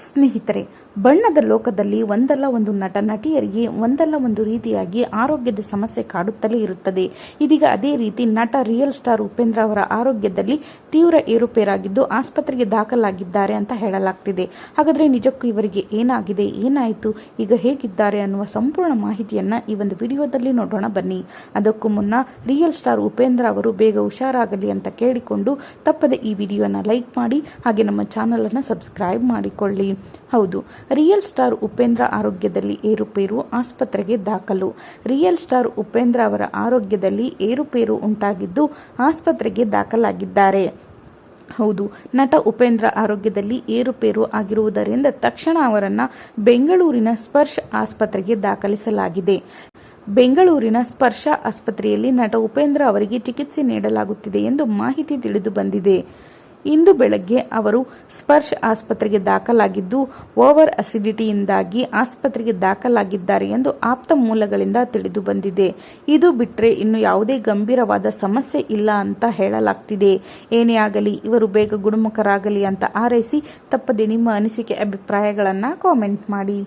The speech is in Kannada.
ಸ್ನೇಹಿತರೆ, ಬಣ್ಣದ ಲೋಕದಲ್ಲಿ ಒಂದಲ್ಲ ಒಂದು ನಟ ನಟಿಯರಿಗೆ ಒಂದಲ್ಲ ಒಂದು ರೀತಿಯಾಗಿ ಆರೋಗ್ಯದ ಸಮಸ್ಯೆ ಕಾಡುತ್ತಲೇ ಇರುತ್ತದೆ. ಇದೀಗ ಅದೇ ರೀತಿ ನಟ ರಿಯಲ್ ಸ್ಟಾರ್ ಉಪೇಂದ್ರ ಅವರ ಆರೋಗ್ಯದಲ್ಲಿ ತೀವ್ರ ಏರುಪೇರಾಗಿದ್ದು ಆಸ್ಪತ್ರೆಗೆ ದಾಖಲಾಗಿದ್ದಾರೆ ಅಂತ ಹೇಳಲಾಗ್ತಿದೆ. ಹಾಗಾದರೆ ನಿಜಕ್ಕೂ ಇವರಿಗೆ ಏನಾಗಿದೆ, ಏನಾಯಿತು, ಈಗ ಹೇಗಿದ್ದಾರೆ ಅನ್ನುವ ಸಂಪೂರ್ಣ ಮಾಹಿತಿಯನ್ನು ಈ ಒಂದು ವಿಡಿಯೋದಲ್ಲಿ ನೋಡೋಣ ಬನ್ನಿ. ಅದಕ್ಕೂ ಮುನ್ನ ರಿಯಲ್ ಸ್ಟಾರ್ ಉಪೇಂದ್ರ ಅವರು ಬೇಗ ಹುಷಾರಾಗಲಿ ಅಂತ ಕೇಳಿಕೊಂಡು ತಪ್ಪದೆ ಈ ವಿಡಿಯೋನ ಲೈಕ್ ಮಾಡಿ, ಹಾಗೆ ನಮ್ಮ ಚಾನಲನ್ನು ಸಬ್ಸ್ಕ್ರೈಬ್ ಮಾಡಿಕೊಳ್ಳಿ. ಹೌದು, ರಿಯಲ್ ಸ್ಟಾರ್ ಉಪೇಂದ್ರ ಆರೋಗ್ಯದಲ್ಲಿ ಏರುಪೇರು, ಆಸ್ಪತ್ರೆಗೆ ದಾಖಲು. ರಿಯಲ್ ಸ್ಟಾರ್ ಉಪೇಂದ್ರ ಅವರ ಆರೋಗ್ಯದಲ್ಲಿ ಏರುಪೇರು ಉಂಟಾಗಿದ್ದು ಆಸ್ಪತ್ರೆಗೆ ದಾಖಲಾಗಿದ್ದಾರೆ. ಹೌದು, ನಟ ಉಪೇಂದ್ರ ಆರೋಗ್ಯದಲ್ಲಿ ಏರುಪೇರು ಆಗಿರುವುದರಿಂದ ತಕ್ಷಣ ಅವರನ್ನು ಬೆಂಗಳೂರಿನ ಸ್ಪರ್ಶ ಆಸ್ಪತ್ರೆಗೆ ದಾಖಲಿಸಲಾಗಿದೆ. ಬೆಂಗಳೂರಿನ ಸ್ಪರ್ಶ ಆಸ್ಪತ್ರೆಯಲ್ಲಿ ನಟ ಉಪೇಂದ್ರ ಅವರಿಗೆ ಚಿಕಿತ್ಸೆ ನೀಡಲಾಗುತ್ತಿದೆ ಎಂದು ಮಾಹಿತಿ ತಿಳಿದು ಬಂದಿದೆ. ಇಂದು ಬೆಳಗ್ಗೆ ಅವರು ಸ್ಪರ್ಶ ಆಸ್ಪತ್ರೆಗೆ ದಾಖಲಾಗಿದ್ದು ಓವರ್ ಅಸಿಡಿಟಿಯಿಂದಾಗಿ ಆಸ್ಪತ್ರೆಗೆ ದಾಖಲಾಗಿದ್ದಾರೆ ಎಂದು ಆಪ್ತ ಮೂಲಗಳಿಂದ ತಿಳಿದು ಬಂದಿದೆ. ಇದು ಬಿಟ್ಟರೆ ಇನ್ನು ಯಾವುದೇ ಗಂಭೀರವಾದ ಸಮಸ್ಯೆ ಇಲ್ಲ ಅಂತ ಹೇಳಲಾಗ್ತಿದೆ. ಏನೇ ಆಗಲಿ ಇವರು ಬೇಗ ಗುಣಮುಖರಾಗಲಿ ಅಂತ ಹಾರೈಸಿ ತಪ್ಪದೆ ನಿಮ್ಮ ಅನಿಸಿಕೆ ಅಭಿಪ್ರಾಯಗಳನ್ನು ಕಾಮೆಂಟ್ ಮಾಡಿ.